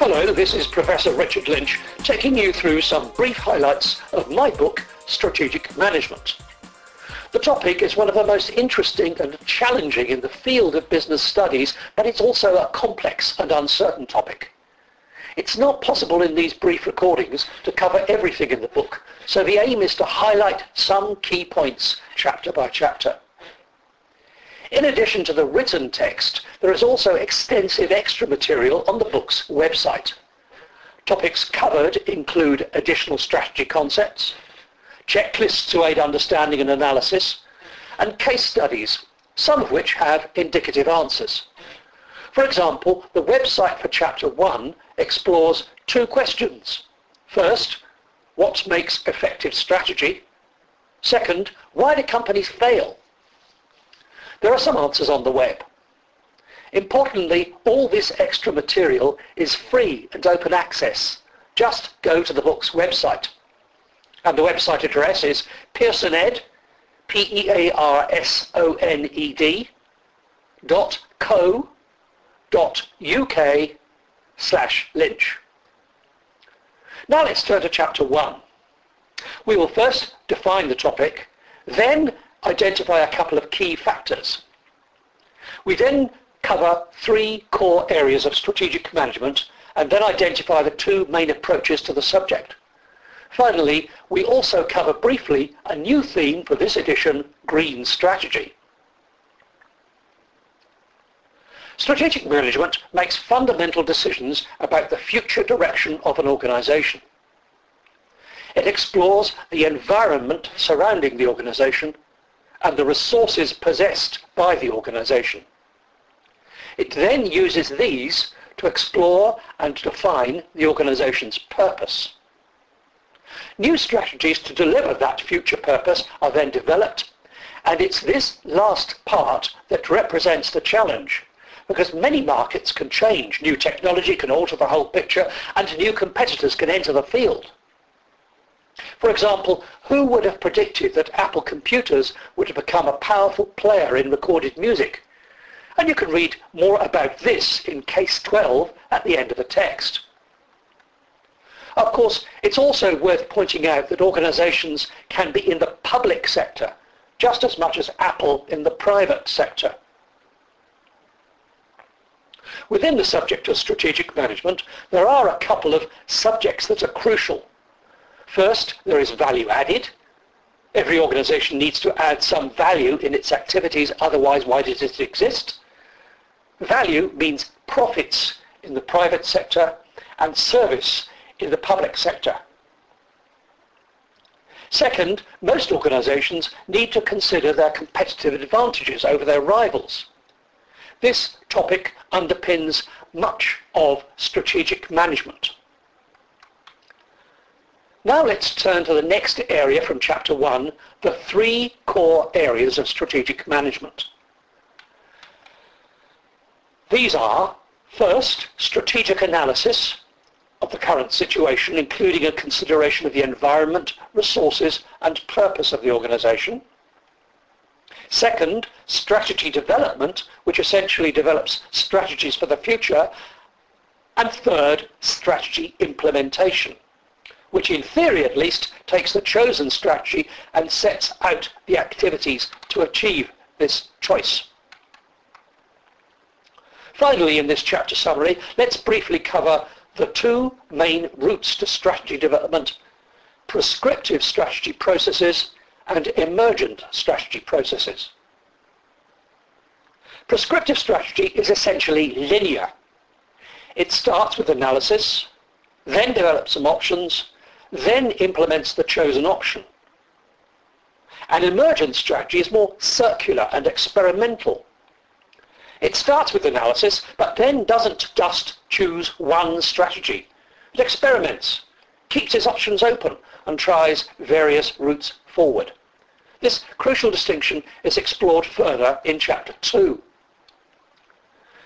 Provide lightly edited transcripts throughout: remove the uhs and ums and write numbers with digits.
Hello, this is Professor Richard Lynch taking you through some brief highlights of my book, Strategic Management. The topic is one of the most interesting and challenging in the field of business studies, but it's also a complex and uncertain topic. It's not possible in these brief recordings to cover everything in the book, so the aim is to highlight some key points chapter by chapter. In addition to the written text, there is also extensive extra material on the book's website. Topics covered include additional strategy concepts, checklists to aid understanding and analysis, and case studies, some of which have indicative answers. For example, the website for Chapter 1 explores two questions. First, what makes effective strategy? Second, why do companies fail? There are some answers on the web. Importantly, all this extra material is free and open access. Just go to the book's website. And the website address is pearsoned, pearsoned.co.uk/Lynch. Now let's turn to Chapter 1. We will first define the topic, then identify a couple of key factors. We then cover three core areas of strategic management and then identify the two main approaches to the subject. Finally, we also cover briefly a new theme for this edition, green strategy. Strategic management makes fundamental decisions about the future direction of an organization. It explores the environment surrounding the organization and the resources possessed by the organization. It then uses these to explore and define the organization's purpose. New strategies to deliver that future purpose are then developed, and it's this last part that represents the challenge, because many markets can change, new technology can alter the whole picture, and new competitors can enter the field. For example, who would have predicted that Apple computers would have become a powerful player in recorded music? And you can read more about this in Case 12 at the end of the text. Of course, it's also worth pointing out that organizations can be in the public sector just as much as Apple in the private sector. Within the subject of strategic management, there are a couple of subjects that are crucial. First, there is value added. Every organization needs to add some value in its activities, otherwise why does it exist? Value means profits in the private sector and service in the public sector. Second, most organizations need to consider their competitive advantages over their rivals. This topic underpins much of strategic management. Now let's turn to the next area from Chapter 1, the three core areas of strategic management. These are, first, strategic analysis of the current situation, including a consideration of the environment, resources, and purpose of the organization. Second, strategy development, which essentially develops strategies for the future. And third, strategy implementation, which in theory at least takes the chosen strategy and sets out the activities to achieve this choice. Finally, in this chapter summary, let's briefly cover the two main routes to strategy development: prescriptive strategy processes and emergent strategy processes. Prescriptive strategy is essentially linear. It starts with analysis, then develops some options, then implements the chosen option. An emergent strategy is more circular and experimental. It starts with analysis, but then doesn't just choose one strategy. It experiments, keeps its options open, and tries various routes forward. This crucial distinction is explored further in Chapter 2.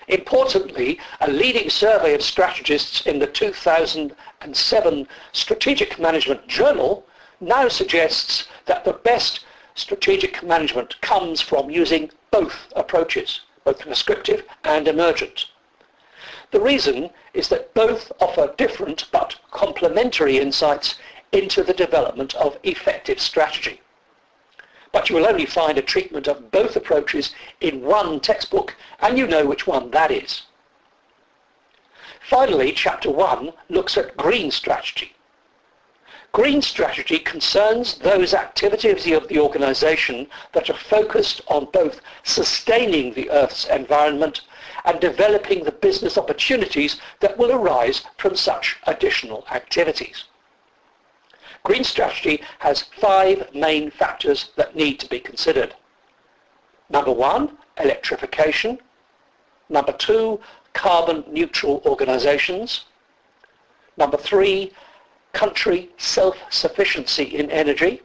Importantly, a leading survey of strategists in the 2007 Strategic Management Journal now suggests that the best strategic management comes from using both approaches, both prescriptive and emergent. The reason is that both offer different but complementary insights into the development of effective strategy. But you will only find a treatment of both approaches in one textbook, and you know which one that is. Finally, Chapter 1 looks at green strategy. Green strategy concerns those activities of the organisation that are focused on both sustaining the Earth's environment and developing the business opportunities that will arise from such additional activities. Green strategy has 5 main factors that need to be considered. Number 1, electrification. Number 2, carbon neutral organisations. Number 3, country self-sufficiency in energy.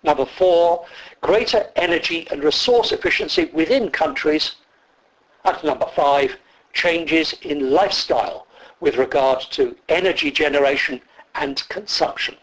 Number 4, greater energy and resource efficiency within countries. And number 5, changes in lifestyle with regard to energy generation and consumption.